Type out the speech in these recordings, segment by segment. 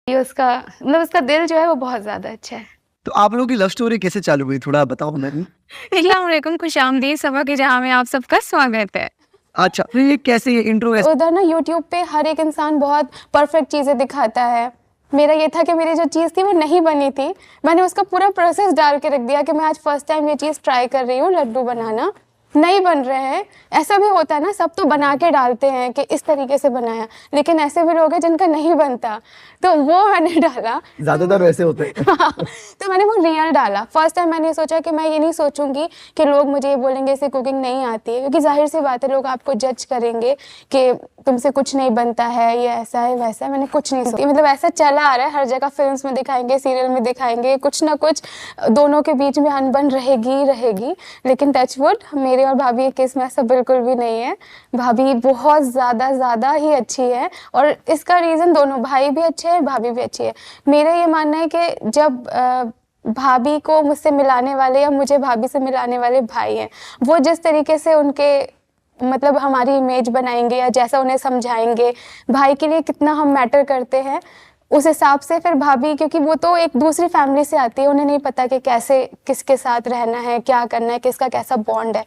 ये उसका मतलब उसका दिल जो है वो बहुत ज़्यादा अच्छा है। तो आप लोगों की लव स्टोरी कैसे चालू हुई? थोड़ा बताओ हमें भी। अस्सलामुअलैकुम, खुशामदीद सभा की जहाँ में आप सबका स्वागत है। अच्छा, तो ये कैसे ये इंट्रो ऐसे उधर ना यूट्यूब पे हर एक इंसान बहुत परफेक्ट चीज़ें दिखाता है। मेरा ये था कि मेरी जो चीज़ थी वो नहीं बनी थी। मैंने उसका पूरा प्रोसेस डाल के रख दिया कि मैं आज फर्स्ट टाइम ये चीज़ ट्राई कर रही हूँ, लड्डू बनाना। नहीं बन रहे हैं, ऐसा भी होता है ना, सब तो बना के डालते हैं कि इस तरीके से बनाया, लेकिन ऐसे भी लोग हैं जिनका नहीं बनता, तो वो मैंने डाला। ज्यादातर वैसे होते हैं। तो मैंने वो रियल डाला। फर्स्ट टाइम मैंने सोचा कि मैं ये नहीं सोचूंगी कि लोग मुझे ये बोलेंगे इसे कुकिंग नहीं आती है, क्योंकि जाहिर सी बात है लोग आपको जज करेंगे कि तुमसे कुछ नहीं बनता है, ये ऐसा है वैसा है। मैंने कुछ नहीं सोचा, मतलब ऐसा चला आ रहा है, हर जगह फिल्म्स में दिखाएंगे, सीरियल में दिखाएंगे, कुछ ना कुछ दोनों के बीच में अनबन रहेगी रहेगी। लेकिन टचवुड मेरे और भाभी के केस में ऐसा बिल्कुल भी नहीं है। भाभी बहुत ज़्यादा ही अच्छी है, और इसका रीज़न दोनों भाई भी अच्छे हैं, भाभी भी अच्छी है। मेरा ये मानना है कि जब भाभी को मुझसे मिलाने वाले या मुझे भाभी से मिलाने वाले भाई हैं, वो जिस तरीके से उनके मतलब हमारी इमेज बनाएंगे या जैसा उन्हें समझाएंगे भाई के लिए कितना हम मैटर करते हैं, उस हिसाब से फिर भाभी, क्योंकि वो तो एक दूसरी फैमिली से आती है, उन्हें नहीं पता कि कैसे किसके साथ रहना है, क्या करना है, किसका कैसा बॉन्ड है।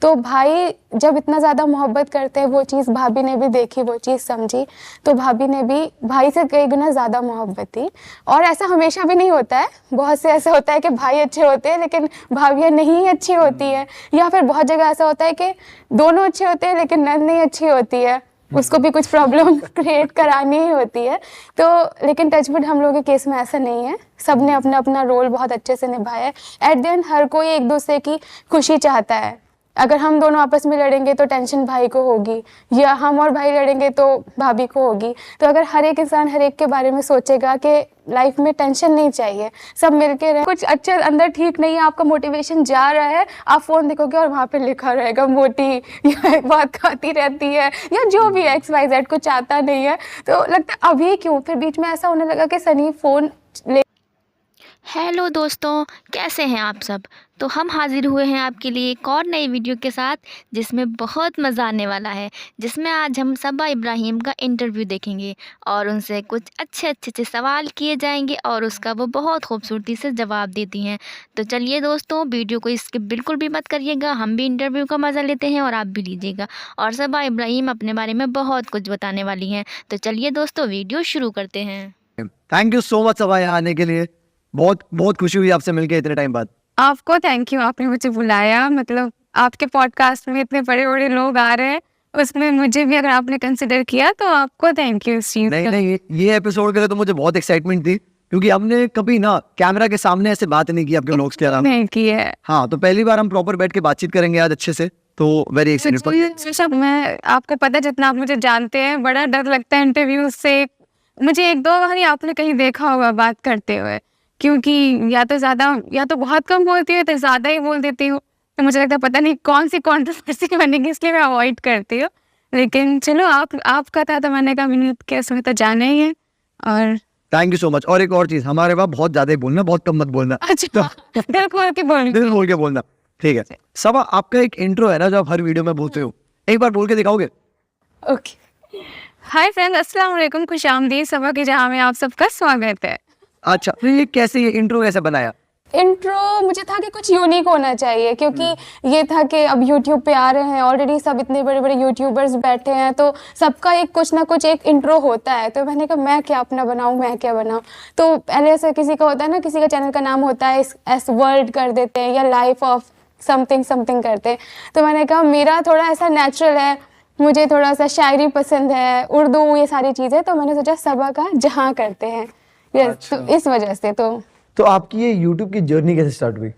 तो भाई जब इतना ज़्यादा मोहब्बत करते हैं, वो चीज़ भाभी ने भी देखी, वो चीज़ समझी, तो भाभी ने भी भाई से कई गुना ज़्यादा मोहब्बत थी। और ऐसा हमेशा भी नहीं होता है, बहुत से ऐसा होता है कि भाई अच्छे होते हैं लेकिन भाभियाँ नहीं अच्छी होती हैं, या फिर बहुत जगह ऐसा होता है कि दोनों अच्छे होते हैं लेकिन नंद नहीं अच्छी होती है, उसको भी कुछ प्रॉब्लम क्रिएट करानी ही होती है। तो लेकिन टचवुड हम लोगों के केस में ऐसा नहीं है, सब ने अपना अपना रोल बहुत अच्छे से निभाया है। एट द एंड हर कोई एक दूसरे की खुशी चाहता है। अगर हम दोनों आपस में लड़ेंगे तो टेंशन भाई को होगी, या हम और भाई लड़ेंगे तो भाभी को होगी। तो अगर हर एक इंसान हर एक के बारे में सोचेगा कि लाइफ में टेंशन नहीं चाहिए, सब मिलके रहे, कुछ अच्छे अंदर ठीक नहीं है, आपका मोटिवेशन जा रहा है, आप फ़ोन देखोगे और वहाँ पे लिखा रहेगा मोटी, या बात खाती रहती है, या जो भी XYZ कुछ आता नहीं है, तो लगता है अभी क्यों। फिर बीच में ऐसा होने लगा कि सनी फ़ोन ले। हेलो दोस्तों, कैसे हैं आप सब। तो हम हाजिर हुए हैं आपके लिए एक और नई वीडियो के साथ, जिसमें बहुत मज़ा आने वाला है, जिसमें आज हम सबा इब्राहिम का इंटरव्यू देखेंगे और उनसे कुछ अच्छे से सवाल किए जाएंगे और उसका वो बहुत खूबसूरती से जवाब देती हैं। तो चलिए दोस्तों, वीडियो को स्किप बिल्कुल भी मत करिएगा, हम भी इंटरव्यू का मज़ा लेते हैं और आप भी लीजिएगा। और सबा इब्राहिम अपने बारे में बहुत कुछ बताने वाली हैं। तो चलिए दोस्तों, वीडियो शुरू करते हैं। थैंक यू सो मच सबा यहाँ आने के लिए। बहुत बहुत खुशी हुई आपसे मिलके इतने टाइम बाद। आपको थैंक यू, आपने मुझे बुलाया। मतलब आपके पॉडकास्ट में इतने बड़े बड़े लोग आ रहे हैं, उसमें मुझे भी अगर आपने कंसिडर किया तो आपको थैंक यू इस चीज़ नहीं का। नहीं, ये एपिसोड के लिए तो मुझे बहुत एक्साइटमेंट थी, क्योंकि हमने कभी ना कैमरा के सामने ऐसे बात नहीं की आपके व्लॉग्स के अलावा। नहीं की है। हाँ, तो पहली बार हम प्रॉपर बैठ के बातचीत करेंगे आज अच्छे से, तो वेरी एक्साइटेड। मैं आपको पता, जितना आप मुझे जानते हैं, बड़ा डर लगता है इंटरव्यू से। मुझे एक दो बार ही आपने कहीं देखा होगा बात करते हुए, क्योंकि या तो ज़्यादा या तो बहुत कम बोलती हूँ, तो ज़्यादा ही बोल देती हूँ, तो मुझे लगता है पता नहीं कौन सी कॉन्ट्रोवर्सी बनेगी, इसलिए मैं अवॉइड करती हूँ। लेकिन चलो, आपका था तो मैंने कहा मिनट के उसमें तो जाना ही है। और थैंक यू सो मच। और एक और चीज, हमारे वहाँ बहुत ज्यादा ही बोलना, बहुत कम मत बोलना। अच्छा, दिल खोल के बोल। दिल खोल के बोलना, ठीक है। सबा, आपका एक इंट्रो है ना जो आप हर वीडियो में बोलते हो, एक बार बोल के दिखाओगे? ओके। हाय फ्रेंड्स, अस्सलाम वालेकुम, खुशामदीद सभा की जहाँ में आप सबका स्वागत है। अच्छा, तो ये कैसे, ये इंट्रो कैसे बनाया? इंट्रो मुझे था कि कुछ यूनिक होना चाहिए, क्योंकि ये था कि अब यूट्यूब पे आ रहे हैं, ऑलरेडी सब इतने बड़े बड़े यूट्यूबर्स बैठे हैं, तो सबका एक कुछ ना कुछ एक इंट्रो होता है। तो मैंने कहा मैं क्या अपना बनाऊं, मैं क्या बनाऊं। तो पहले ऐसे किसी का होता है ना, किसी का चैनल का नाम होता है एस वर्ल्ड कर देते हैं, या लाइफ ऑफ समथिंग समथिंग करते हैं। तो मैंने कहा मेरा थोड़ा ऐसा नेचुरल है, मुझे थोड़ा सा शायरी पसंद है, उर्दू, ये सारी चीज़ें, तो मैंने सोचा सबा का जहाँ करते हैं। यस, तो इस वजह से। तो आपकी ये यूट्यूब की जर्नी कैसे स्टार्ट हुई?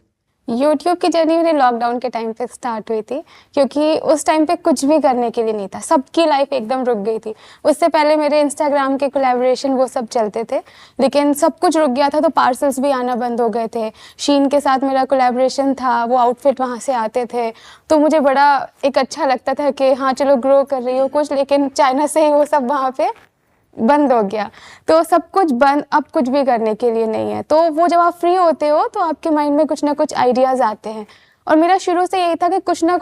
यूट्यूब की जर्नी मेरे लॉकडाउन के टाइम पे स्टार्ट हुई थी, क्योंकि उस टाइम पे कुछ भी करने के लिए नहीं था, सबकी लाइफ एकदम रुक गई थी। उससे पहले मेरे इंस्टाग्राम के कोलैबोरेशन वो सब चलते थे, लेकिन सब कुछ रुक गया था, तो पार्सल्स भी आना बंद हो गए थे। शीन के साथ मेरा कोलैबोरेशन था, वो आउटफिट वहाँ से आते थे, तो मुझे बड़ा एक अच्छा लगता था कि हाँ चलो ग्रो कर रही हो कुछ, लेकिन चाइना से ही वो सब वहाँ पे बंद हो गया। तो सब कुछ बंद, अब कुछ भी करने के लिए नहीं है। तो वो जब आप फ्री होते हो तो आपके माइंड में कुछ ना कुछ आइडियाज़ आते हैं, और मेरा शुरू से यही था कि कुछ ना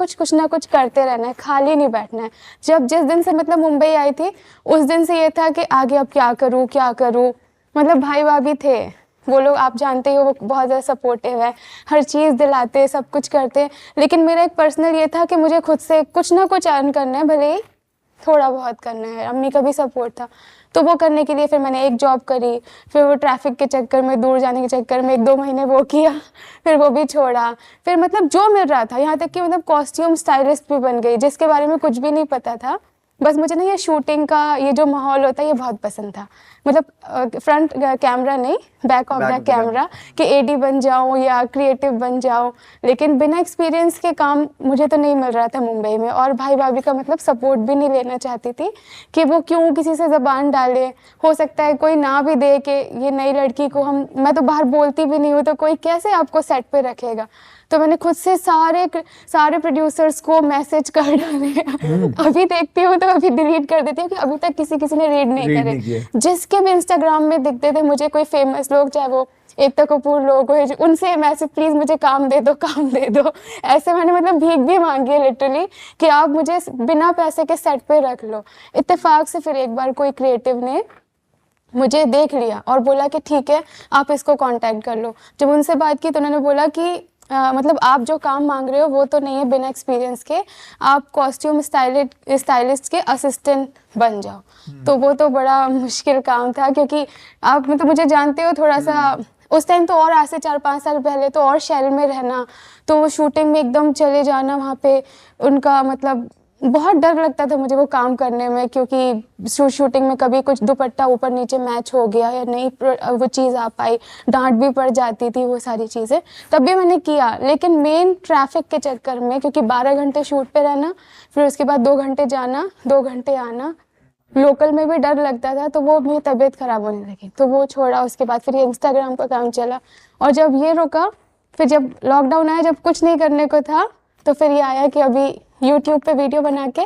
कुछ करते रहना है, खाली नहीं बैठना है। जब जिस दिन से मतलब मुंबई आई थी, उस दिन से ये था कि आगे अब क्या करूँ, मतलब भाई भाभी थे वो लोग, आप जानते ही हो, वो बहुत ज़्यादा सपोर्टिव है, हर चीज़ दिलाते हैं, सब कुछ करते हैं। लेकिन मेरा एक पर्सनल ये था कि मुझे खुद से कुछ ना कुछ अर्न करना है, भले ही थोड़ा बहुत करना है। अम्मी का भी सपोर्ट था, तो वो करने के लिए फिर मैंने एक जॉब करी, फिर वो ट्रैफिक के चक्कर में, दूर जाने के चक्कर में 1-2 महीने वो किया, फिर वो भी छोड़ा। फिर मतलब जो मिल रहा था, यहाँ तक कि मतलब कॉस्ट्यूम स्टाइलिस्ट भी बन गई, जिसके बारे में कुछ भी नहीं पता था। बस मुझे ना ये शूटिंग का ये जो माहौल होता है ये बहुत पसंद था। मतलब फ्रंट कैमरा नहीं, बैक ऑफ द कैमरा, कि एडी बन जाऊं या क्रिएटिव बन जाऊं। लेकिन बिना एक्सपीरियंस के काम मुझे तो नहीं मिल रहा था मुंबई में, और भाई भाभी का मतलब सपोर्ट भी नहीं लेना चाहती थी कि वो क्यों किसी से ज़बान डाले। हो सकता है कोई ना भी दे कि ये नई लड़की को मैं तो बाहर बोलती भी नहीं हूँ, तो कोई कैसे आपको सेट पे रखेगा। तो मैंने खुद से सारे प्रोड्यूसर्स को मैसेज कर डाले। अभी देखती हूँ तो अभी डिलीट कर देती हूँ कि अभी तक किसी ने रीड नहीं करे। जिसके भी इंस्टाग्राम में दिखते थे मुझे कोई फेमस लोग, चाहे वो एकता कपूर लोग हो, उनसे मैसेज, प्लीज मुझे काम दे दो। ऐसे मैंने मतलब भीख भी मांगी है लिटरली कि आप मुझे बिना पैसे के सेट पे रख लो। इत्तेफाक से फिर एक बार कोई क्रिएटिव ने मुझे देख लिया और बोला कि ठीक है आप इसको कांटेक्ट कर लो। जब उनसे बात की तो उन्होंने बोला कि मतलब आप जो काम मांग रहे हो वो तो नहीं है बिना एक्सपीरियंस के, आप कॉस्ट्यूम स्टाइलिस्ट के असिस्टेंट बन जाओ। तो वो तो बड़ा मुश्किल काम था, क्योंकि आप मतलब मुझे जानते हो थोड़ा सा उस टाइम तो, और आज से 4-5 साल पहले तो और शहर में रहना, तो वो शूटिंग में एकदम चले जाना वहाँ पे, उनका मतलब बहुत डर लगता था मुझे वो काम करने में, क्योंकि शूटिंग में कभी कुछ दुपट्टा ऊपर नीचे मैच हो गया या नहीं वो चीज़ आ पाई, डांट भी पड़ जाती थी, वो सारी चीज़ें। तब भी मैंने किया, लेकिन मेन ट्रैफिक के चक्कर में, क्योंकि 12 घंटे शूट पे रहना, फिर उसके बाद 2 घंटे जाना 2 घंटे आना, लोकल में भी डर लगता था, तो वो मेरी तबीयत ख़राब होने लगी, तो वो छोड़ा। उसके बाद फिर ये इंस्टाग्राम का काम चला, और जब ये रुका, फिर जब लॉकडाउन आया, जब कुछ नहीं करने को था, तो फिर ये आया कि अभी यूट्यूब पे वीडियो बना के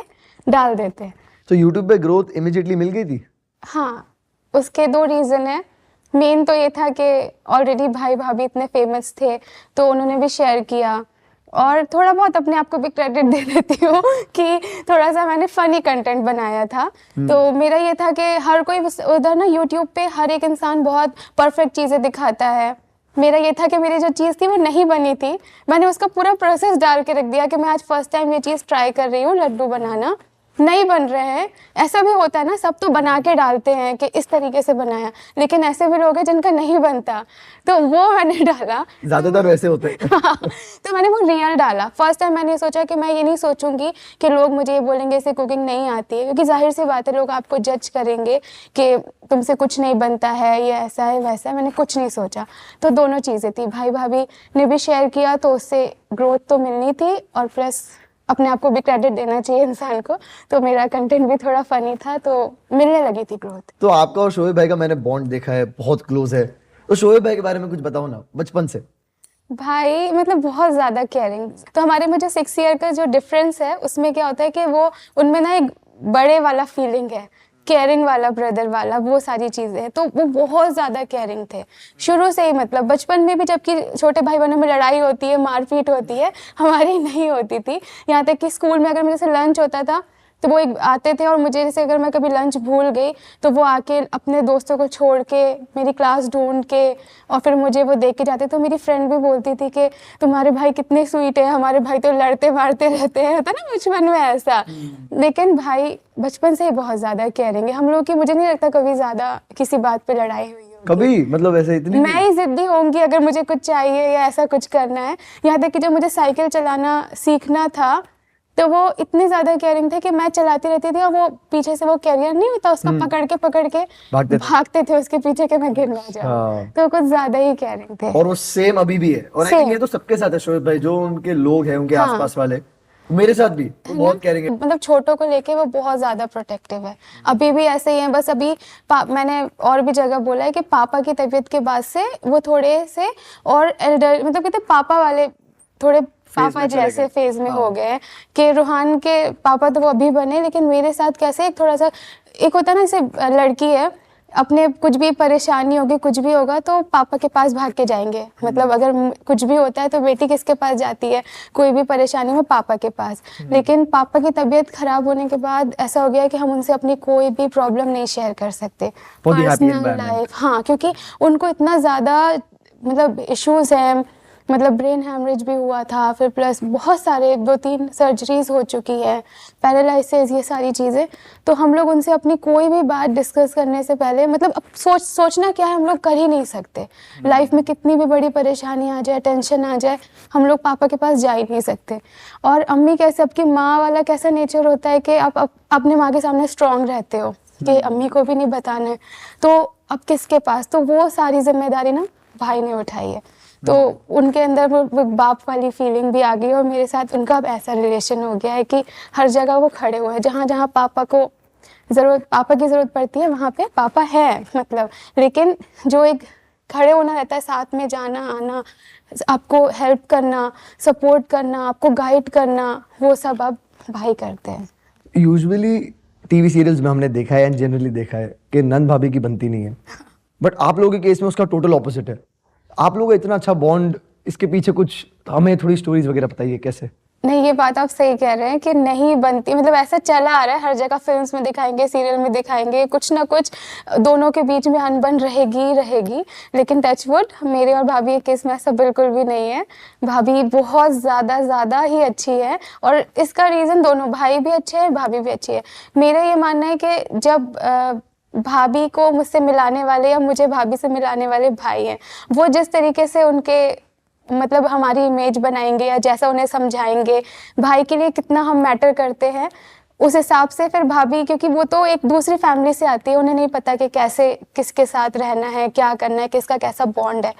डाल देते हैं। तो यूट्यूब पे ग्रोथ इमीडिएटली मिल गई थी? हाँ, उसके 2 रीज़न है। मेन तो ये था कि ऑलरेडी भाई भाभी इतने फेमस थे, तो उन्होंने भी शेयर किया, और थोड़ा बहुत अपने आप को भी क्रेडिट दे देती हूँ कि थोड़ा सा मैंने फ़नी कंटेंट बनाया था। तो मेरा ये था कि हर कोई उधर ना यूट्यूब पे हर एक इंसान बहुत परफेक्ट चीज़ें दिखाता है। मेरा ये था कि मेरी जो चीज़ थी वो नहीं बनी थी, मैंने उसका पूरा प्रोसेस डाल के रख दिया कि मैं आज फर्स्ट टाइम ये चीज़ ट्राई कर रही हूँ, लड्डू बनाना। नहीं बन रहे हैं, ऐसा भी होता है ना, सब तो बना के डालते हैं कि इस तरीके से बनाया, लेकिन ऐसे भी लोग हैं जिनका नहीं बनता, तो वो मैंने डाला। ज्यादातर वैसे होते हैं। तो मैंने वो रियल डाला। फर्स्ट टाइम मैंने सोचा कि मैं ये नहीं सोचूंगी कि लोग मुझे ये बोलेंगे इसे कुकिंग नहीं आती है, क्योंकि जाहिर सी बात है लोग आपको जज करेंगे कि तुमसे कुछ नहीं बनता है, ये ऐसा है वैसा है। मैंने कुछ नहीं सोचा, तो दोनों चीज़ें थी, भाई भाभी ने भी शेयर किया तो उससे ग्रोथ तो मिलनी थी, और प्लस अपने आप को भी क्रेडिट देना चाहिए इंसान को, तो मेरा कंटेंट भी थोड़ा फनी था, तो मिलने लगी थी ग्रोथ। तो आपका और शोएब भाई का मैंने बॉन्ड देखा है, बहुत क्लोज है, तो शोएब भाई के बारे में कुछ बताओ ना, बचपन से। भाई मतलब बहुत ज़्यादा केयरिंग। तो हमारे में जो 6 ईयर का जो डिफरेंस है, उसमें क्या होता है कि वो उनमें ना एक बड़े वाला फीलिंग है, केयरिंग वाला, ब्रदर वाला, वो सारी चीज़ें हैं। तो वो बहुत ज़्यादा केयरिंग थे शुरू से ही। मतलब बचपन में भी जबकि छोटे भाई बहनों में लड़ाई होती है, मारपीट होती है, हमारी नहीं होती थी। यहाँ तक कि स्कूल में अगर मेरे से लंच होता था तो वो एक आते थे, और मुझे जैसे अगर मैं कभी लंच भूल गई तो वो आके अपने दोस्तों को छोड़ के मेरी क्लास ढूंढ के और फिर मुझे वो देख के जाते। तो मेरी फ्रेंड भी बोलती थी कि तुम्हारे भाई कितने स्वीट है, हमारे भाई तो लड़ते मारते रहते हैं, होता ना बचपन में ऐसा। लेकिन भाई बचपन से ही बहुत ज़्यादा केयरिंग है हम लोग की। मुझे नहीं लगता कभी ज़्यादा किसी बात पर लड़ाई हुई होगी कभी, मतलब ऐसे इतनी। मैं ही जिद्दी होंगी अगर मुझे कुछ चाहिए या ऐसा कुछ करना है। यहाँ तक कि जब मुझे साइकिल चलाना सीखना था तो वो इतने ज्यादा केयरिंग थे कि मैं चलाती रहती थी और वो पीछे से वो कैरियर नहीं होता उसका पकड़ के भागते थे उसके पीछे कि मैं गिर ना जाऊं। तो कुछ ज्यादा ही केयरिंग थे। और वो सेम अभी भी है, और आई थिंक ये तो सबके साथ है शोएब भाई, जो उनके लोग हैं उनके आसपास वाले, मेरे साथ भी वो बहुत केयरिंग है। मतलब छोटों को लेके वो बहुत ज्यादा प्रोटेक्टिव है, अभी भी ऐसे ही है। बस अभी मैंने और भी जगह बोला है कि पापा की तबीयत के बाद से वो थोड़े से और एल्डर, मतलब कहते पापा वाले थोड़े पापा जैसे फेज में हो गए कि रूहान के पापा तो वो अभी बने, लेकिन मेरे साथ कैसे एक थोड़ा सा एक होता है ना, जैसे लड़की है अपने कुछ भी परेशानी होगी, कुछ भी होगा तो पापा के पास भाग के जाएंगे। मतलब अगर कुछ भी होता है तो बेटी किसके पास जाती है, कोई भी परेशानी में पापा के पास। लेकिन पापा की तबीयत खराब होने के बाद ऐसा हो गया कि हम उनसे अपनी कोई भी प्रॉब्लम नहीं शेयर कर सकते, For the happy personal environment. Life. हाँ, क्योंकि उनको इतना ज़्यादा मतलब इश्यूज हैं, मतलब ब्रेन हैमरेज भी हुआ था, फिर प्लस बहुत सारे 2-3 सर्जरीज हो चुकी है, पैरालिसिस, ये सारी चीज़ें। तो हम लोग उनसे अपनी कोई भी बात डिस्कस करने से पहले मतलब अब सोचना क्या है, हम लोग कर ही नहीं सकते। लाइफ में कितनी भी बड़ी परेशानी आ जाए, टेंशन आ जाए, हम लोग पापा के पास जा ही नहीं सकते। और अम्मी कैसे, आपकी माँ वाला कैसा नेचर होता है कि आप अपने माँ के सामने स्ट्रांग रहते हो कि अम्मी को भी नहीं बताना है, तो अब किसके पास, तो वो सारी जिम्मेदारी ना भाई ने उठाई है। तो उनके अंदर वो बाप वाली फीलिंग भी आ गई और मेरे साथ उनका अब ऐसा रिलेशन हो गया है कि हर जगह वो खड़े हुए हैं। जहाँ जहाँ पापा की ज़रूरत पड़ती है वहाँ पे पापा है मतलब। लेकिन जो एक खड़े होना रहता है, साथ में जाना आना, आपको हेल्प करना, सपोर्ट करना, आपको गाइड करना, वो सब अब भाई करते हैं। यूजुअली टीवी सीरियल्स में हमने देखा है एंड जनरली देखा है कि नंद भाभी की बनती नहीं है, बट आप लोगों के केस में उसका टोटल ऑपोजिट है। आप लोगों का इतना अच्छा बॉन्ड, इसके पीछे कुछ हमें थोड़ी स्टोरीज वगैरह बताइए कैसे। नहीं, ये बात आप सही कह रहे हैं कि नहीं बनती, मतलब ऐसा चला आ रहा है, हर जगह फिल्म्स में दिखाएंगे, सीरियल में दिखाएंगे, कुछ ना कुछ दोनों के बीच में अनबन रहेगी। लेकिन टचवुड मेरे और भाभी के केस में ऐसा बिल्कुल भी नहीं है। भाभी बहुत ज़्यादा ही अच्छी है और इसका रीज़न दोनों भाई भी अच्छे हैं, भाभी भी अच्छी है। मेरा ये मानना है कि जब भाभी को मुझसे मिलाने वाले या मुझे भाभी से मिलाने वाले भाई हैं, वो जिस तरीके से उनके मतलब हमारी इमेज बनाएंगे या जैसा उन्हें समझाएंगे भाई के लिए कितना हम मैटर करते हैं, उस हिसाब से फिर भाभी, क्योंकि वो तो एक दूसरी फैमिली से आती है, उन्हें नहीं पता कि कैसे किसके साथ रहना है, क्या करना है, किसका कैसा बॉन्ड है।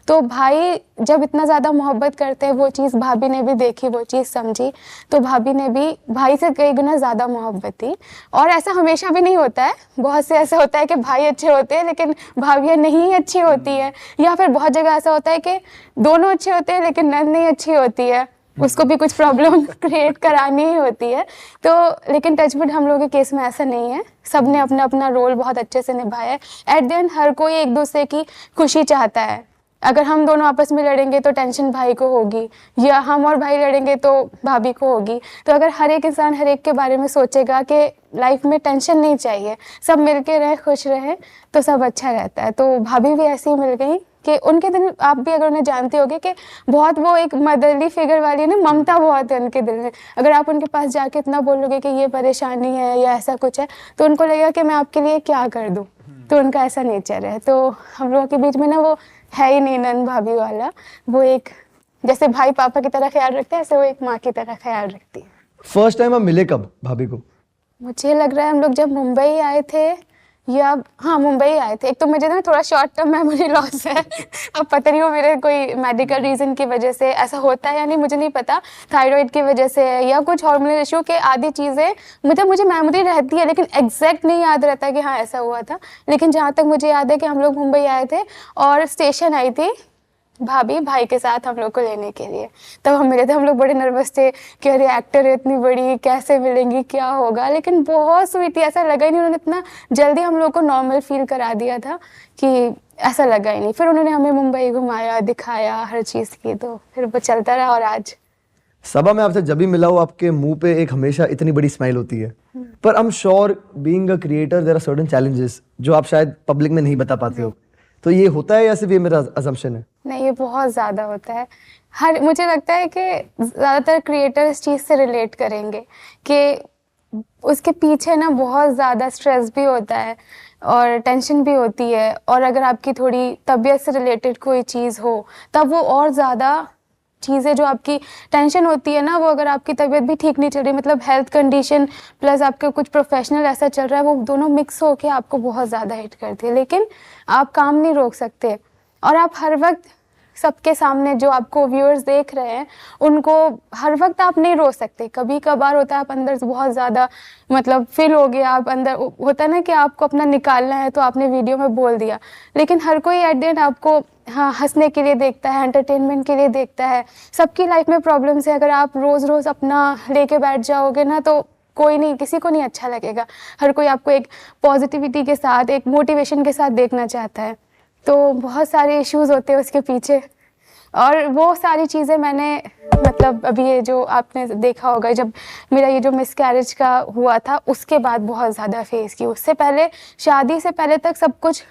तो भाई जब इतना ज़्यादा मोहब्बत करते हैं, वो चीज़ भाभी ने भी देखी, वो चीज़ समझी, तो भाभी ने भी भाई से कई गुना ज़्यादा मोहब्बत थी। और ऐसा हमेशा भी नहीं होता है, बहुत से ऐसा होता है कि भाई अच्छे होते हैं लेकिन भाभियाँ नहीं अच्छी होती है, या फिर बहुत जगह ऐसा होता है कि दोनों अच्छे होते हैं लेकिन नंद नहीं अच्छी होती है, उसको भी कुछ प्रॉब्लम क्रिएट करानी ही होती है। तो लेकिन टचवुड हम लोगों के केस में ऐसा नहीं है, सब ने अपना अपना रोल बहुत अच्छे से निभाया है। एट द एंड हर कोई एक दूसरे की खुशी चाहता है। अगर हम दोनों आपस में लड़ेंगे तो टेंशन भाई को होगी, या हम और भाई लड़ेंगे तो भाभी को होगी। तो अगर हर एक इंसान हर एक के बारे में सोचेगा कि लाइफ में टेंशन नहीं चाहिए, सब मिलके रहें, खुश रहें, तो सब अच्छा रहता है। तो भाभी भी ऐसी ही मिल गई कि उनके दिल, आप भी अगर उन्हें जानते होगे कि बहुत वो एक मदरली फिगर वाली ना, ममता बहुत है उनके दिल में। अगर आप उनके पास जाके इतना बोलोगे कि ये परेशानी है या ऐसा कुछ है, तो उनको लगेगा कि मैं आपके लिए क्या कर दूँ। तो उनका ऐसा नेचर है। तो हम लोगों के बीच में ना वो है ही नहीं नंद भाभी वाला, वो एक जैसे भाई पापा की तरह ख्याल रखते हैं, ऐसे वो एक माँ की तरह ख्याल रखती है। फर्स्ट टाइम आप मिले कब भाभी को? मुझे लग रहा है हम लोग जब मुंबई आए थे, या हाँ मुंबई आए थे। एक तो मुझे ना थोड़ा शॉर्ट टर्म मेमोरी लॉस है, अब पता नहीं हो मेरे कोई मेडिकल रीज़न की वजह से ऐसा होता है या नहीं, मुझे नहीं पता, थायराइड की वजह से या कुछ हार्मोनल इशू के आदि चीज़ें, मतलब मुझे मेमोरी रहती है लेकिन एग्जैक्ट नहीं याद रहता कि हाँ ऐसा हुआ था। लेकिन जहाँ तक मुझे याद है कि हम लोग मुंबई आए थे और स्टेशन आई थी भाभी भाई के साथ हम लोग को लेने के लिए। तब हम मिले थे, हम लोग बड़े नर्वस थे कि अरे एक्टर है इतनी बड़ी, कैसे मिलेंगी, क्या होगा। लेकिन बहुत स्वीट थी, ऐसा लगा ही नहीं, उन्होंने इतना जल्दी हम लोग को नॉर्मल फील करा दिया था कि ऐसा लगा ही नहीं। फिर उन्होंने हमें मुंबई घुमाया, दिखाया हर चीज़ की, तो फिर वो चलता रहा। और आज सबा, मैं आपसे जब भी मिला हूँ आपके मुंह पे एक हमेशा इतनी बड़ी स्माइल होती है, पर I am sure being a creator there are certain challenges जो आप शायद पब्लिक में नहीं बता पाते हो। तो ये होता है या सिर्फ ये मेरा अजम्पशन है? नहीं, ये बहुत ज़्यादा होता है। मुझे लगता है कि ज़्यादातर क्रिएटर इस चीज़ से रिलेट करेंगे कि उसके पीछे ना बहुत ज़्यादा स्ट्रेस भी होता है और टेंशन भी होती है। और अगर आपकी थोड़ी तबीयत से रिलेटेड कोई चीज़ हो तब वो और ज़्यादा चीज़ें, जो आपकी टेंशन होती है ना, वो अगर आपकी तबीयत भी ठीक नहीं चल रही, मतलब हेल्थ कंडीशन प्लस आपका कुछ प्रोफेशनल ऐसा चल रहा है, वो दोनों मिक्स होके आपको बहुत ज़्यादा हिट करती है। लेकिन आप काम नहीं रोक सकते और आप हर वक्त सबके सामने जो आपको व्यूअर्स देख रहे हैं उनको हर वक्त आप नहीं रोक सकते। कभी कभार होता है आप अंदर से बहुत ज़्यादा मतलब फील हो गया, आप अंदर होता है ना कि आपको अपना निकालना है तो आपने वीडियो में बोल दिया। लेकिन हर कोई एट द एंड आपको हाँ हंसने के लिए देखता है, एंटरटेनमेंट के लिए देखता है। सबकी लाइफ में प्रॉब्लम्स है, अगर आप रोज़ रोज़ अपना लेके बैठ जाओगे ना तो कोई नहीं, किसी को नहीं अच्छा लगेगा। हर कोई आपको एक पॉजिटिविटी के साथ, एक मोटिवेशन के साथ देखना चाहता है। तो बहुत सारे इश्यूज होते हैं उसके पीछे, और वो सारी चीज़ें मैंने मतलब अभी ये जो आपने देखा होगा, जब मेरा ये जो मिसकैरेज का हुआ था उसके बाद बहुत ज़्यादा फेस की। उससे पहले, शादी से पहले तक सब कुछ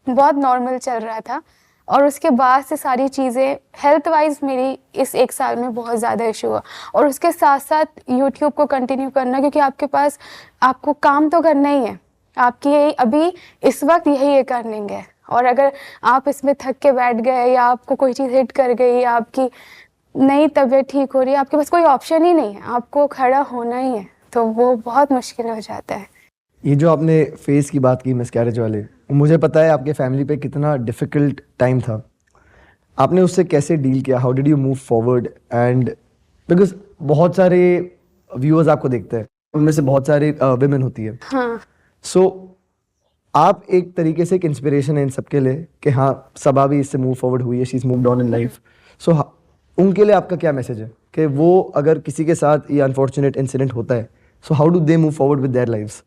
बहुत नॉर्मल चल रहा था, और उसके बाद से सारी चीज़ें हेल्थ वाइज मेरी इस 1 साल में बहुत ज़्यादा इशू हुआ। और उसके साथ साथ यूट्यूब को कंटिन्यू करना, क्योंकि आपके पास, आपको काम तो करना ही है, आपकी यही अभी इस वक्त यही एक अर्निंग है। और अगर आप इसमें थक के बैठ गए, या आपको कोई चीज़ हिट कर गई, या आपकी नई तबीयत ठीक हो रही है, आपके पास कोई ऑप्शन ही नहीं है, आपको खड़ा होना ही है, तो वो बहुत मुश्किल हो जाता है। ये जो आपने फेस की बात की मिसकैरेज वाले, मुझे पता है आपके फैमिली पे कितना डिफिकल्ट टाइम था, आपने उससे कैसे डील किया, how did you move forward? And because बहुत सारे व्यूअर्स आपको देखते हैं, उनमें से बहुत सारे विमेन होती है, हाँ, सो आप एक तरीके से एक इंस्पिरेशन है इन सबके लिए कि हाँ सबा भी इससे मूव फॉरवर्ड हुई है, she is moved on in life. So उनके लिए आपका क्या मैसेज है कि वो अगर किसी के साथ ये अनफॉर्चुनेट इंसिडेंट होता है, so how do they move forward with their lives?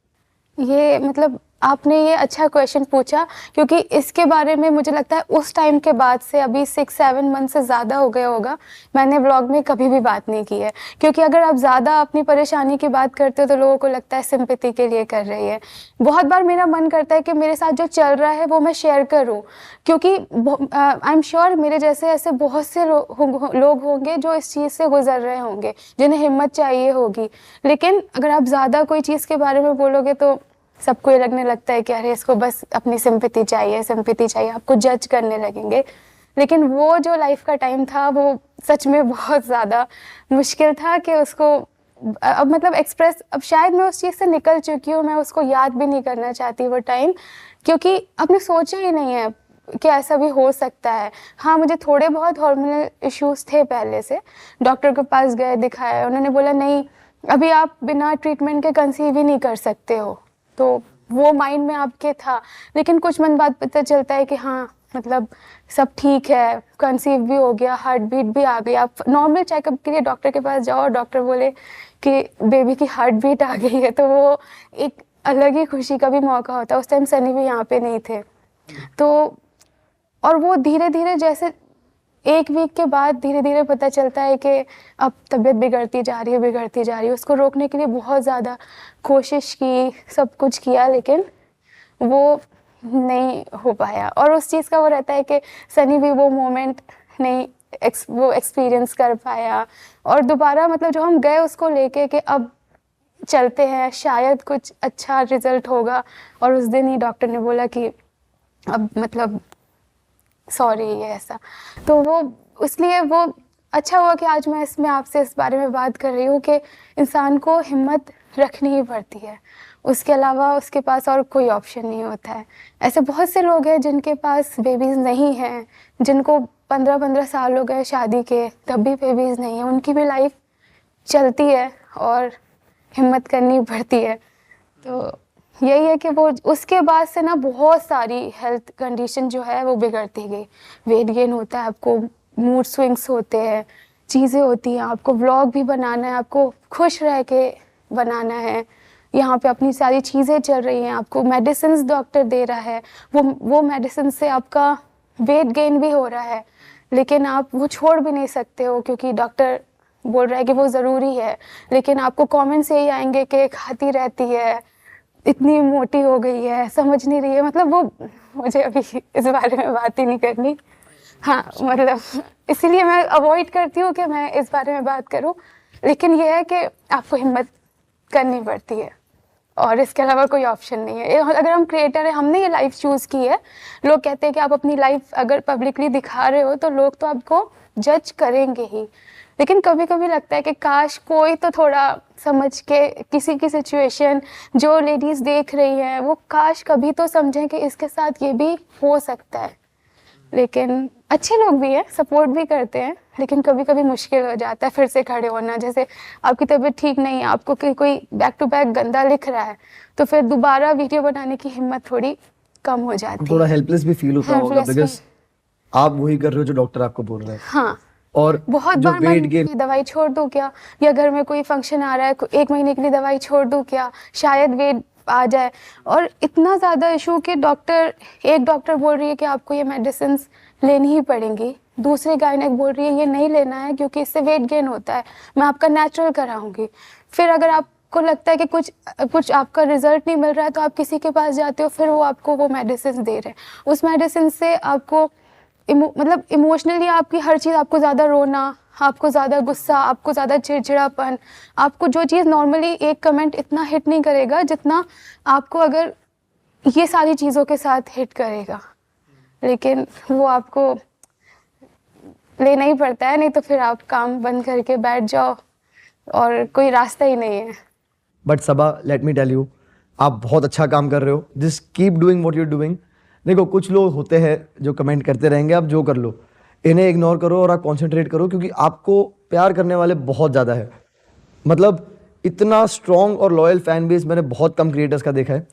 ये मतलब आपने ये अच्छा क्वेश्चन पूछा, क्योंकि इसके बारे में मुझे लगता है उस टाइम के बाद से अभी 6-7 मंथ से ज़्यादा हो गया होगा, मैंने ब्लॉग में कभी भी बात नहीं की है। क्योंकि अगर आप ज़्यादा अपनी परेशानी की बात करते हो तो लोगों को लगता है सिंपैथी के लिए कर रही है। बहुत बार मेरा मन करता है कि मेरे साथ जो चल रहा है वो मैं शेयर करूँ, क्योंकि आई एम श्योर मेरे जैसे ऐसे बहुत से लोग होंगे जो इस चीज़ से गुजर रहे होंगे, जिन्हें हिम्मत चाहिए होगी। लेकिन अगर आप ज़्यादा कोई चीज़ के बारे में बोलोगे तो सबको ये लगने लगता है कि अरे इसको बस अपनी सिंपैथी चाहिए, आपको जज करने लगेंगे। लेकिन वो जो लाइफ का टाइम था वो सच में बहुत ज़्यादा मुश्किल था कि उसको अब मतलब एक्सप्रेस, अब शायद मैं उस चीज़ से निकल चुकी हूँ, मैं उसको याद भी नहीं करना चाहती वो टाइम, क्योंकि आपने सोचा ही नहीं है कि ऐसा भी हो सकता है। हाँ, मुझे थोड़े बहुत हार्मोनल इश्यूज थे पहले से, डॉक्टर के पास गए, दिखाया, उन्होंने बोला नहीं अभी आप बिना ट्रीटमेंट के कंसीव ही नहीं कर सकते हो, तो वो माइंड में आपके था। लेकिन कुछ मन बाद पता चलता है कि हाँ मतलब सब ठीक है, कंसीव भी हो गया, हार्ट बीट भी आ गई। आप नॉर्मल चेकअप के लिए डॉक्टर के पास जाओ और डॉक्टर बोले कि बेबी की हार्ट बीट आ गई है, तो वो एक अलग ही खुशी का भी मौका होता है। उस टाइम सनी भी यहाँ पे नहीं थे, तो और वो धीरे धीरे जैसे 1 वीक के बाद धीरे धीरे पता चलता है कि अब तबीयत बिगड़ती जा रही है। उसको रोकने के लिए बहुत ज़्यादा कोशिश की, सब कुछ किया, लेकिन वो नहीं हो पाया। और उस चीज़ का वो रहता है कि सनी भी वो मोमेंट नहीं वो एक्सपीरियंस कर पाया। और दोबारा मतलब जो हम गए उसको लेके कि अब चलते हैं, शायद कुछ अच्छा रिजल्ट होगा, और उस दिन ही डॉक्टर ने बोला कि अब मतलब सॉरी ये ऐसा। तो वो इसलिए वो अच्छा हुआ कि आज मैं इसमें आपसे इस बारे में बात कर रही हूँ कि इंसान को हिम्मत रखनी ही पड़ती है, उसके अलावा उसके पास और कोई ऑप्शन नहीं होता है। ऐसे बहुत से लोग हैं जिनके पास बेबीज़ नहीं हैं, जिनको 15-15 साल हो गए शादी के, तब भी बेबीज़ नहीं है, उनकी भी लाइफ चलती है और हिम्मत करनी पड़ती है। तो यही है कि वो उसके बाद से ना बहुत सारी हेल्थ कंडीशन जो है वो बिगड़ती गई। वेट गेन होता है, आपको मूड स्विंग्स होते हैं, चीज़ें होती हैं, आपको व्लॉग भी बनाना है, आपको खुश रह के बनाना है, यहाँ पे अपनी सारी चीज़ें चल रही हैं, आपको मेडिसिन डॉक्टर दे रहा है, वो मेडिसिन से आपका वेट गेन भी हो रहा है, लेकिन आप वो छोड़ भी नहीं सकते हो क्योंकि डॉक्टर बोल रहा है कि वो ज़रूरी है। लेकिन आपको कमेंट्स यही आएंगे कि खाती रहती है, इतनी मोटी हो गई है, समझ नहीं रही है, मतलब वो मुझे अभी इस बारे में बात ही नहीं करनी। हाँ मतलब इसीलिए मैं अवॉइड करती हूँ कि मैं इस बारे में बात करूँ, लेकिन ये है कि आपको हिम्मत करनी पड़ती है और इसके अलावा कोई ऑप्शन नहीं है। अगर हम क्रिएटर हैं, हमने ये लाइफ चूज़ की है, लोग कहते हैं कि आप अपनी लाइफ अगर पब्लिकली दिखा रहे हो तो लोग तो आपको जज करेंगे ही, लेकिन कभी कभी लगता है कि काश कोई तो थोड़ा समझ के किसी की सिचुएशन जो लेडीज़ देख रही हैं वो काश कभी तो समझें कि इसके साथ ये भी हो सकता है। लेकिन अच्छे लोग भी हैं, सपोर्ट भी करते हैं, लेकिन कभी कभी मुश्किल हो जाता है फिर से खड़े होना। जैसे आपकी तबीयत ठीक नहीं है, आपको कोई बैक टू बैक गंदा लिख रहा है, तो फिर दोबारा वीडियो बनाने की हिम्मत थोड़ी कम हो जाती है। थोड़ा हेल्पलेस भी फील होता होगा Helpless बिकॉज आप वही कर रहे हो जो डॉक्टर आपको बोल रहा है। हाँ, और बहुत जो बार वेट मैं गेन, दवाई छोड़ दूं क्या, या घर में कोई फंक्शन आ रहा है 1 महीने के लिए दवाई छोड़ दूं क्या, शायद वेट आ जाए। और इतना ज़्यादा इशू कि एक डॉक्टर बोल रही है कि आपको ये मेडिसिन लेनी ही पड़ेंगी, दूसरी गायनेक बोल रही है ये नहीं लेना है क्योंकि इससे वेट गेन होता है, मैं आपका नेचुरल कराऊंगी। फिर अगर आपको लगता है कि कुछ आपका रिजल्ट नहीं मिल रहा है तो आप किसी के पास जाते हो, फिर वो आपको वो मेडिसिन दे रहे हैं, उस मेडिसिन से आपको मतलब इमोशनली आपकी हर चीज़, आपको ज़्यादा रोना, आपको ज़्यादा गुस्सा, आपको ज़्यादा चिड़चिड़ापन, आपको जो चीज़ नॉर्मली एक कमेंट इतना हिट नहीं करेगा जितना आपको अगर ये सारी चीज़ों के साथ हिट करेगा, लेकिन वो आपको लेना ही पड़ता है, नहीं तो फिर आप काम बंद करके बैठ जाओ और कोई रास्ता ही नहीं है। But Saba, let me tell you, आप बहुत अच्छा काम कर रहे हो, just keep doing what you doing. देखो कुछ लोग होते हैं जो कमेंट करते रहेंगे, आप जो कर लो, इन्हें इग्नोर करो और आप कंसंट्रेट करो, क्योंकि आपको प्यार करने वाले बहुत ज़्यादा है। मतलब इतना स्ट्रॉन्ग और लॉयल फैन बेस मैंने बहुत कम क्रिएटर्स का देखा है।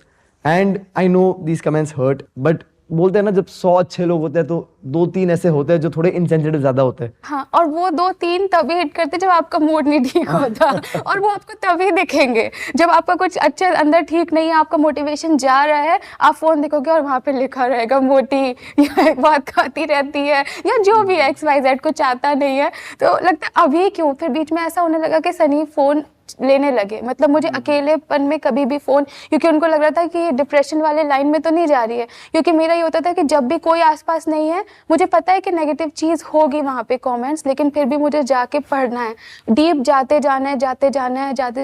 And I know these comments hurt, but बोलते हैं ना, जब 100 अच्छे लोग होते हैं तो 2-3 ऐसे होते हैं जो थोड़े इनसेंसिटिव ज़्यादा होते हैं। हाँ, और वो 2-3 तभी हिट करते जब आपका मूड नहीं ठीक होता, और वो आपको तभी दिखेंगे जब आपका कुछ अच्छे अंदर ठीक नहीं है, आपका मोटिवेशन जा रहा है, आप फोन देखोगे और वहाँ पे लिखा रहेगा मोटी, या एक बात खाती रहती है, या जो भी XYZ कुछ आता नहीं है, तो लगता है अभी क्यों। फिर बीच में ऐसा होने लगा कि सनी फोन लेने लगे, मतलब मुझे अकेलेपन में कभी भी फ़ोन, क्योंकि उनको लग रहा था कि ये डिप्रेशन वाले लाइन में तो नहीं जा रही है, क्योंकि मेरा ये होता था कि जब भी कोई आसपास नहीं है, मुझे पता है कि नेगेटिव चीज़ होगी वहाँ पे कमेंट्स, लेकिन फिर भी मुझे जाके पढ़ना है, डीप जाते जाना है, जाते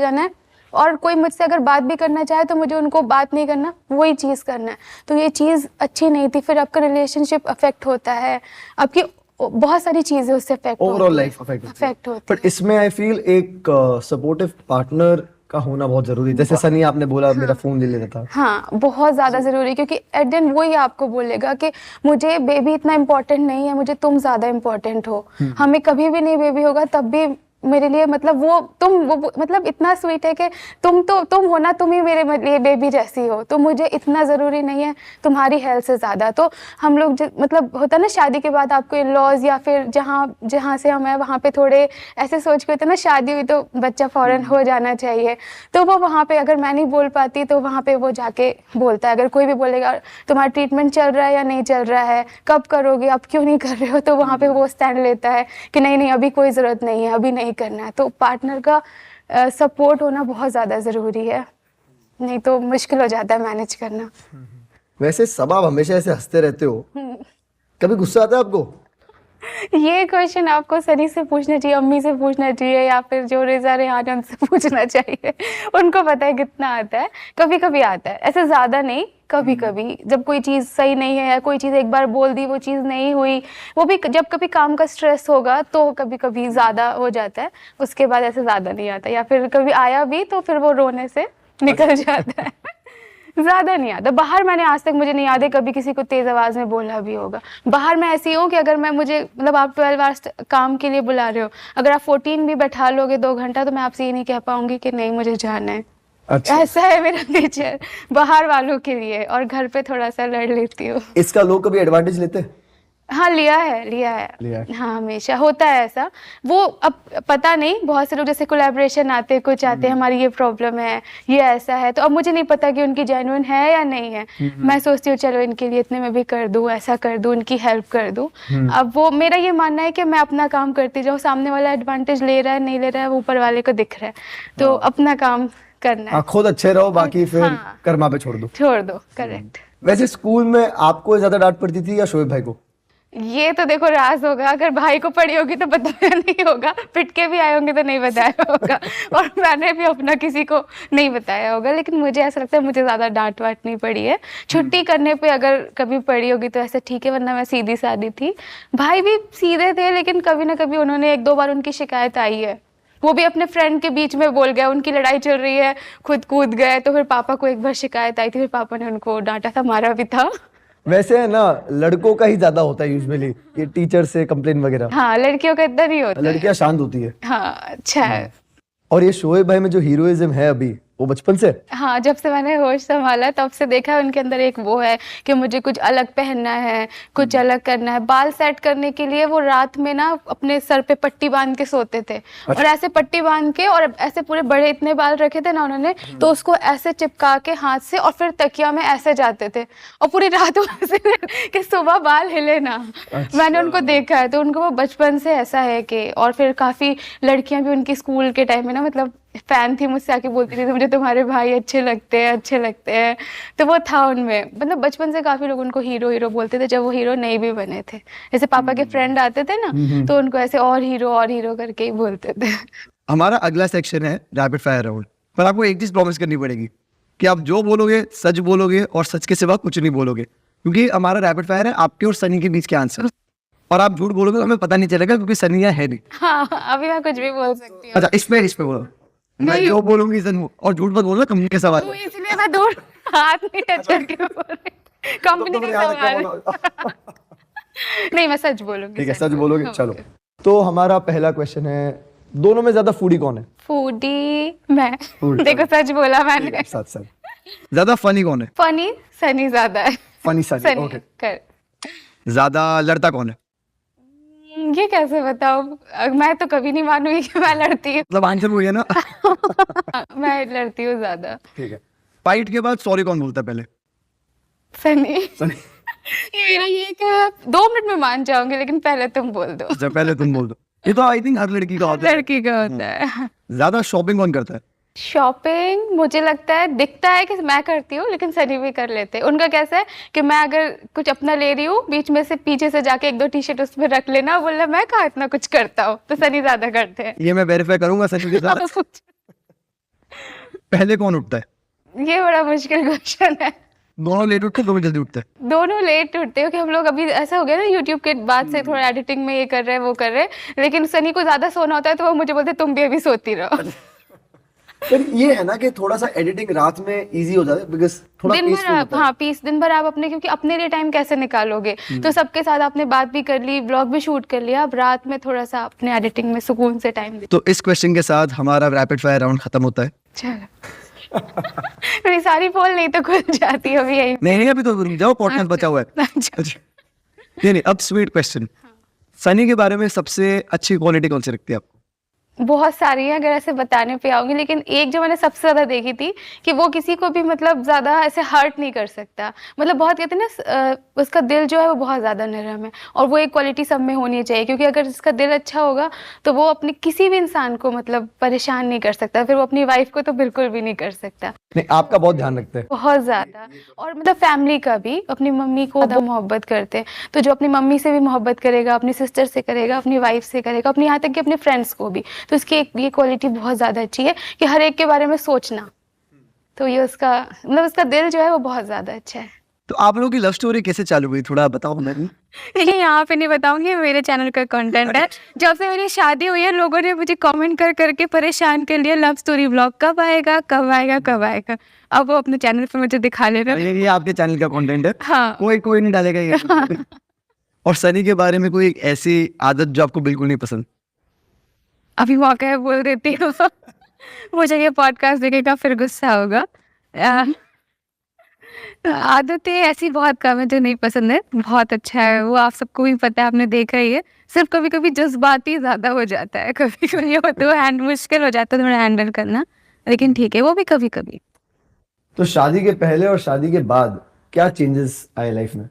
जाना है। और कोई मुझसे अगर बात भी करना चाहे तो मुझे उनको बात नहीं करना, वही चीज़ करना है। तो ये चीज़ अच्छी नहीं थी। फिर आपका रिलेशनशिप अफेक्ट होता है, आपकी बहुत सारी चीज़ें उससे अफेक्ट ओवरऑल लाइफ अफेक्ट होती है। बट इसमें आई फील एक सपोर्टिव पार्टनर का होना बहुत जरूरी है। जैसे सनी आपने बोला, मेरा फोन ले लेता था। हाँ, बहुत ज़्यादा ज़रूरी, क्योंकि एट द एंड वही आपको बोलेगा कि मुझे बेबी इतना इम्पोर्टेंट नहीं है, मुझे तुम ज़्यादा इम्पोर्टेंट हो। हमें कभी भी नहीं बेबी होगा तब भी मेरे लिए, मतलब वो मतलब इतना स्वीट है कि तुम हो ना, तुम ही मेरे लिए बेबी जैसी हो, तो मुझे इतना ज़रूरी नहीं है तुम्हारी हेल्थ से ज़्यादा। तो हम लोग मतलब होता है ना, शादी के बाद आपको इन-लॉज या फिर जहाँ से हम हैं वहाँ पे थोड़े ऐसे सोच के होते हैं ना, शादी हुई तो बच्चा फ़ौरन हो जाना चाहिए, तो वो वहाँ पे अगर मैं नहीं बोल पाती तो वहाँ पे वो जाके बोलता है। अगर कोई भी बोलेगा तुम्हारा ट्रीटमेंट चल रहा है या नहीं चल रहा है, कब करोगे, अब क्यों नहीं कर रहे हो, तो वहाँ पे वो स्टैंड लेता है कि नहीं अभी कोई ज़रूरत नहीं है, अभी नहीं करना है। तो पार्टनर का सपोर्ट होना बहुत ज़्यादा ज़रूरी है, नहीं तो मुश्किल हो जाता है मैनेज करना। वैसे सब आप हमेशा ऐसे हंसते रहते हो, कभी गुस्सा आता है आपको? ये क्वेश्चन आपको सनी से पूछना चाहिए, अम्मी से पूछना चाहिए, या फिर जो रेजा रेहान है उनसे पूछना चाहिए, उनको पता है कितना आता है। कभी कभी आता है, ऐसे ज़्यादा नहीं, कभी कभी जब कोई चीज़ सही नहीं है या कोई चीज़ एक बार बोल दी वो चीज़ नहीं हुई, वो भी जब कभी काम का स्ट्रेस होगा तो कभी कभी ज़्यादा हो जाता है, उसके बाद ऐसे ज़्यादा नहीं आता। या फिर कभी आया भी तो फिर वो रोने से निकल जाता है, ज़्यादा नहीं आता। बाहर मैंने आज तक, मुझे नहीं याद है कभी किसी को तेज़ आवाज़ में बोला भी होगा। बाहर मैं ऐसी हूँ कि अगर मुझे मतलब आप 12 आवर्स काम के लिए बुला रहे हो, अगर आप 14 भी बैठा लोगे 2 घंटा, तो मैं आपसे ये नहीं कह पाऊंगी कि नहीं मुझे जाना है। अच्छा। ऐसा है मेरा नेचर बाहर वालों के लिए, और घर पे थोड़ा सा लड़ लेती हूँ। इसका लोग कभी एडवांटेज लेते हैं? हाँ, लिया है। हाँ, हमेशा होता है ऐसा। वो अब पता नहीं, बहुत से लोग जैसे कोलैबोरेशन आते, कुछ आते हैं हमारी ये प्रॉब्लम है, ये ऐसा है, तो अब मुझे नहीं पता कि उनकी जेन्युइन है या नहीं है। मैं सोचती हूँ चलो इनके लिए इतने में भी कर दूँ, ऐसा कर दूँ, उनकी हेल्प कर दूँ। अब वो मेरा ये मानना है कि मैं अपना काम करती जाऊँ, सामने वाला एडवांटेज ले रहा है नहीं ले रहा है वो ऊपर वाले को दिख रहा है, तो अपना काम करना है। खुद अच्छे रहो, बाकी फिर हाँ। कर्मा पे छोड़ दो। करेक्ट। वैसे स्कूल में आपको ज्यादा डांट पड़ती थी या शोएब भाई को? ये तो देखो राज होगा, अगर भाई को पड़ी होगी तो बताया नहीं होगा, पिट के भी आए होंगे तो नहीं बताया होगा, और मैंने भी अपना किसी को नहीं बताया होगा। लेकिन मुझे ऐसा लगता है मुझे ज़्यादा डांट वाट नहीं पड़ी है। छुट्टी करने पे अगर कभी पड़ी होगी तो ऐसे ठीक है, वरना मैं सीधी सादी थी। भाई भी सीधे थे, लेकिन कभी ना कभी उन्होंने 1-2 बार उनकी शिकायत आई है, वो भी अपने फ्रेंड के बीच में बोल गया, उनकी लड़ाई चल रही है, खुद कूद गए, तो फिर पापा को एक बार शिकायत आई थी, फिर पापा ने उनको डांटा था, मारा भी था। वैसे है ना, लड़कों का ही ज्यादा होता है यूजुअली ये टीचर से कंप्लेन वगैरह। हाँ, लड़कियों का इतना नहीं होता। लड़कियां शांत होती है। हाँ, अच्छा है। और ये शोएब भाई में जो हीरोइज्म है अभी, वो बचपन से? हाँ, जब से मैंने होश संभाला तब से देखा है उनके अंदर एक वो है कि मुझे कुछ अलग पहनना है, कुछ अलग करना है। बाल सेट करने के लिए वो रात में ना अपने सर पे पट्टी बांध के सोते थे, और ऐसे पट्टी बांध के और ऐसे पूरे बड़े इतने बाल रखे थे ना उन्होंने, तो उसको ऐसे चिपका के हाथ से और फिर तकिया में ऐसे जाते थे और पूरी रात वैसे कि सुबह बाल हिले ना। मैंने उनको देखा है, तो उनको वो बचपन से ऐसा है कि, और फिर काफ़ी लड़कियां भी उनकी स्कूल के टाइम में ना मतलब फैन थी, मुझसे आके बोलती थी मुझे तुम्हारे भाई अच्छे लगते हैं, अच्छे लगते हैं। तो वो था उनमें, मतलब बचपन से काफ़ी लोग उनको हीरो हीरो बोलते थे जब वो हीरो नहीं भी बने थे। जैसे पापा के फ्रेंड आते थे ना, तो उनको ऐसे और हीरो करके ही बोलते थे। हमारा अगला सेक्शन है रैपिड फायर राउंड, पर आपको एक चीज प्रॉमिस करनी पड़ेगी कि आप जो बोलोगे सच बोलोगे और सच के सिवा कुछ नहीं बोलोगे, क्योंकि हमारा रैपिड फायर है आपके और सनी के बीच के आंसर, और आप झूठ बोलोगे तो हमें पता नहीं चलेगा क्योंकि सनी यहाँ है नहीं। हाँ, अभी मैं कुछ भी बोल सकती हूँ। अच्छा, इस पे बोलो, मैं नहीं। जो बोलूंगी सच, और झूठ मत बोलना, कंपनी का सवाल तो है। इसलिए मैं दूर हाथ नहीं टच करके बोल रही, कंपनी का सवाल। नहीं, मैं सच बोलूंगी। ठीक है, सच बोलोगे, चलो। तो हमारा पहला क्वेश्चन है, दोनों में ज्यादा फूडी कौन है? फूडी मैं। Foodie। देखो सच बोला मैंने। साथ साथ ज्यादा फनी कौन है? फनी सनी ज्यादा है। Funny Sunny, Sunny okay. कर। ज्यादा लड़ता कौन है? ये कैसे बताऊं, मैं तो कभी नहीं मानूंगी कि मैं लड़ती हूँ। मतलब आंसर वही है ना। मैं लड़ती हूँ ज्यादा। ठीक है। फाइट के बाद सॉरी कौन बोलता है पहले? सनी। सनी। ये मेरा ये क्या, 2 मिनट में मान जाऊंगी लेकिन पहले तुम बोल दो। अच्छा, पहले तुम बोल दो। ये तो आई थिंक हर लड़की का होता है। लड़की का होता है। ज्यादा शॉपिंग कौन करता है? शॉपिंग मुझे लगता है, दिखता है कि मैं करती हूँ लेकिन सनी भी कर लेते हैं। उनका कैसा है कि मैं अगर कुछ अपना ले रही हूँ, बीच में से पीछे से जाके 1-2 टी-शर्ट उसमें रख लेना, बोलना मैं कहाँ इतना कुछ करता हूँ, तो सनी ज्यादा करते हैं। ये मैं वेरीफाई करूंगा सनी के साथ। पहले कौन उठता है? ये बड़ा मुश्किल क्वेश्चन है। दोनों लेट उठते हैं, दोनों जल्दी उठते हैं? दोनों लेट उठते हो कि हम लोग अभी ऐसा हो गया ना यूट्यूब के बाद से थोड़ा एडिटिंग में ये कर रहे हैं वो कर रहे हैं, लेकिन सनी को ज्यादा सोना होता है तो वो मुझे बोलते तुम भी अभी सोती रहो। पर ये है ना कि थोड़ा सा एडिटिंग रात में इजी हो जाता है, बिकॉज थोड़ा दिन भर पीसफुल आप, होता है। हाँ पीस दिन भर आप अपने, क्योंकि अपने लिए टाइम कैसे निकालोगे, तो सबके साथ आपने बात भी कर ली, ब्लॉग भी शूट कर लिया, अब रात में थोड़ा सा अपने एडिटिंग में सुकून से टाइम दे। तो इस क्वेश्चन के साथ हमारा रैपिड फायर राउंड खत्म होता है। चलो। मेरी सारी पोल नहीं तो खुल जाती है अभी यही। नहीं अभी तो रुक जाओ, पॉडकास्ट बचा हुआ है। अच्छा। नहीं अब स्वीट क्वेश्चन, सनी के बारे में सबसे अच्छी क्वालिटी कौन सी लगती है आपको? बहुत सारी है, अगर ऐसे बताने पे आऊंगी, लेकिन एक जो मैंने सबसे ज्यादा देखी थी कि वो किसी को भी मतलब ज्यादा ऐसे हर्ट नहीं कर सकता, मतलब बहुत कहते हैं ना उसका दिल जो है वो बहुत ज्यादा नरम है, और वो एक क्वालिटी सब में होनी चाहिए, क्योंकि अगर इसका दिल अच्छा होगा तो वो अपने किसी भी इंसान को मतलब परेशान नहीं कर सकता, फिर वो अपनी वाइफ को तो बिल्कुल भी नहीं कर सकता। नहीं, आपका बहुत ध्यान रखते हैं। बहुत ज्यादा, और मतलब फैमिली का भी, अपनी मम्मी को ज्यादा मोहब्बत करते हैं, तो जो अपनी मम्मी से भी मोहब्बत करेगा, अपनी सिस्टर से करेगा, अपनी वाइफ से करेगा, अपनी यहाँ तक कि अपने फ्रेंड्स को भी, तो इसकी ये क्वालिटी बहुत ज्यादा अच्छी है कि हर एक के बारे में सोचना, तो ये उसका मतलब उसका दिल जो है वो बहुत ज्यादा अच्छा है। तो आप लोगों की लव स्टोरी कैसे चालू हुई, थोड़ा बताओ हमें। ये यहाँ पे नहीं बताऊंगी, मेरे चैनल का कंटेंट है। जब से मेरी शादी हुई है लोगों ने मुझे कमेंट कर करके परेशान कर लिया, लव स्टोरी व्लॉग कब आएगा कब आएगा कब आएगा। अब वो अपने चैनल पे मुझे दिखा ले रहा है। ये आपके चैनल का कंटेंट है। हाँ। कोई नहीं डालेगा ये। और सनी के बारे में कोई ऐसी आदत जो आपको बिल्कुल नहीं पसंद? अभी मौका है बोल देती हूँ। मुझे ये पॉडकास्ट देखेगा फिर गुस्सा होगा। आदतें ऐसी बहुत कम है जो नहीं पसंद है, बहुत अच्छा है वो, आप सबको भी पता है, आपने देखा ही है। सिर्फ कभी कभी जज्बाती ज्यादा हो जाता है, कभी कभी हो तो मुश्किल हो जाता है थोड़ा हैंडल करना, लेकिन ठीक है वो भी कभी कभी। तो शादी के पहले और शादी के बाद क्या चेंजेस आए लाइफ में?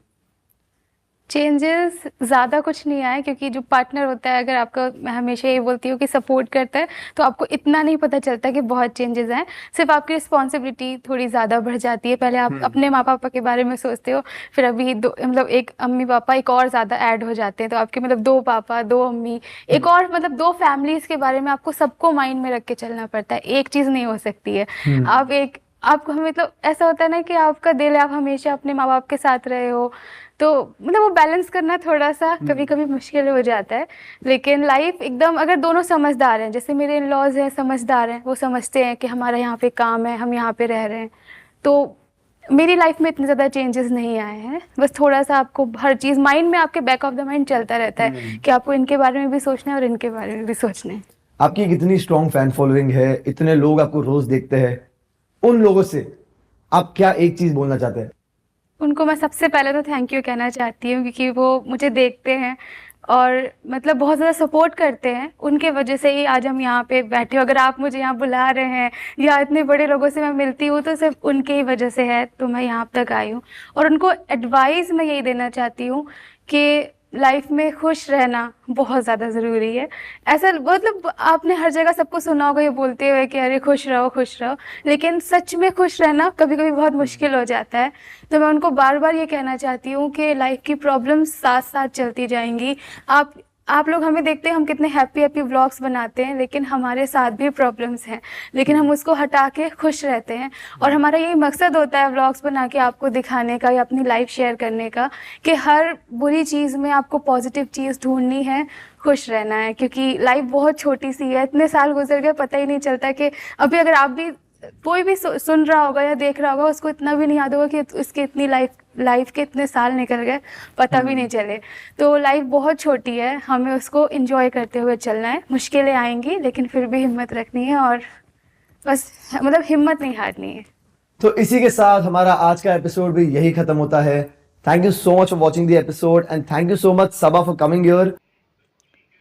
चेंजेस ज़्यादा कुछ नहीं आए, क्योंकि जो पार्टनर होता है अगर आपका, मैं हमेशा ये बोलती हूँ कि सपोर्ट करता है, तो आपको इतना नहीं पता चलता कि बहुत चेंजेस आए। सिर्फ आपकी रिस्पॉन्सिबिलिटी थोड़ी ज़्यादा बढ़ जाती है। पहले आप अपने माँ पापा के बारे में सोचते हो, फिर अभी मतलब एक अम्मी पापा एक और ज़्यादा ऐड हो जाते हैं, तो आपके मतलब 2 पापा 2 अम्मी, एक और मतलब 2 फैमिलीज़ के बारे में आपको सबको माइंड में रख के चलना पड़ता है, एक चीज़ नहीं हो सकती है। आपको मतलब ऐसा होता है ना कि आपका दिल है, आप हमेशा अपने माँ बाप के साथ रहे हो, तो मतलब वो बैलेंस करना थोड़ा सा कभी कभी मुश्किल हो जाता है। लेकिन लाइफ एकदम, अगर दोनों समझदार हैं, जैसे मेरे इन लॉज हैं, समझदार हैं, वो समझते हैं कि हमारा यहाँ पे काम है, हम यहाँ पे रह रहे हैं, तो मेरी लाइफ में इतने ज़्यादा चेंजेस नहीं आए हैं। बस थोड़ा सा आपको हर चीज़ माइंड में, आपके बैक ऑफ द माइंड चलता रहता है कि आपको इनके बारे में भी सोचना है और इनके बारे में भी सोचना है। आपकी कितनी स्ट्रॉन्ग फैन फॉलोइंग है, इतने लोग आपको रोज देखते हैं, उन लोगों से आप क्या एक चीज बोलना चाहते हैं? उनको मैं सबसे पहले तो थैंक यू कहना चाहती हूँ, क्योंकि वो मुझे देखते हैं और मतलब बहुत ज़्यादा सपोर्ट करते हैं। उनके वजह से ही आज हम यहाँ पे बैठे हो। अगर आप मुझे यहाँ बुला रहे हैं या इतने बड़े लोगों से मैं मिलती हूँ, तो सिर्फ उनके ही वजह से है, तो मैं यहाँ तक आई हूँ। और उनको एडवाइस मैं यही देना चाहती हूँ कि लाइफ में खुश रहना बहुत ज़्यादा ज़रूरी है। ऐसा मतलब आपने हर जगह सबको सुना होगा ये बोलते हुए कि अरे खुश रहो, लेकिन सच में खुश रहना कभी कभी बहुत मुश्किल हो जाता है। तो मैं उनको बार बार ये कहना चाहती हूँ कि लाइफ की प्रॉब्लम्स साथ साथ चलती जाएंगी। आप लोग हमें देखते हैं, हम कितने हैप्पी व्लॉग्स बनाते हैं, लेकिन हमारे साथ भी प्रॉब्लम्स हैं, लेकिन हम उसको हटा के खुश रहते हैं। और हमारा यही मकसद होता है व्लॉग्स बना के आपको दिखाने का या अपनी लाइफ शेयर करने का, कि हर बुरी चीज़ में आपको पॉजिटिव चीज़ ढूंढनी है, खुश रहना है। क्योंकि लाइफ बहुत छोटी सी है, इतने साल गुजर गए पता ही नहीं चलता। कि अभी अगर आप भी कोई भी सुन रहा होगा या देख रहा होगा, उसको इतना भी नहीं याद होगा कि उसकी इतनी लाइफ के इतने साल निकल गए, पता भी नहीं चले। तो लाइफ बहुत छोटी है, हमें उसको एंजॉय करते हुए चलना है। मुश्किलें आएंगी, लेकिन फिर भी हिम्मत रखनी है और बस मतलब हिम्मत नहीं हारनी है। तो इसी के साथ हमारा आज का एपिसोड भी यही खत्म होता है। Thank you so much for watching the episode and thank you so much Saba for coming here.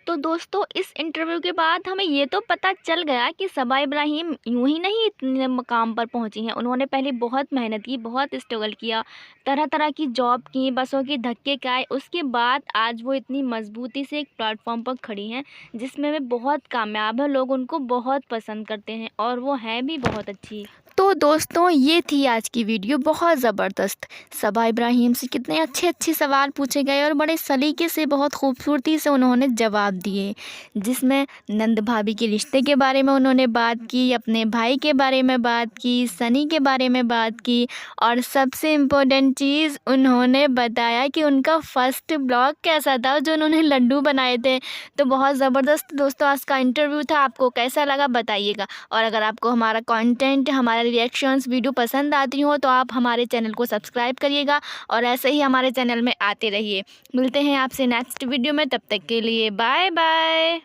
तो दोस्तों, इस इंटरव्यू के बाद हमें ये तो पता चल गया कि सबा इब्राहिम यूं ही नहीं इतने मकाम पर पहुंची हैं। उन्होंने पहले बहुत मेहनत की, बहुत स्ट्रगल किया, तरह तरह की जॉब की, बसों के धक्के खाए, उसके बाद आज वो इतनी मजबूती से एक प्लेटफॉर्म पर खड़ी हैं जिसमें वे बहुत कामयाब हैं। लोग उनको बहुत पसंद करते हैं और वो हैं भी बहुत अच्छी। तो दोस्तों, ये थी आज की वीडियो, बहुत ज़बरदस्त। सबा इब्राहिम से कितने अच्छे अच्छे सवाल पूछे गए और बड़े सलीके से, बहुत खूबसूरती से उन्होंने जवाब दिए, जिसमें नंद भाभी के रिश्ते के बारे में उन्होंने बात की, अपने भाई के बारे में बात की, सनी के बारे में बात की, और सबसे इम्पोर्टेंट चीज़ उन्होंने बताया कि उनका फर्स्ट ब्लॉग कैसा था, जो उन्होंने लड्डू बनाए थे। तो बहुत ज़बरदस्त दोस्तों आज का इंटरव्यू था। आपको कैसा लगा बताइएगा। और अगर आपको हमारा कंटेंट, हमारा रिएक्शंस वीडियो पसंद आती हो तो आप हमारे चैनल को सब्सक्राइब करिएगा और ऐसे ही हमारे चैनल में आते रहिए। मिलते हैं आपसे नेक्स्ट वीडियो में, तब तक के लिए बाय बाय।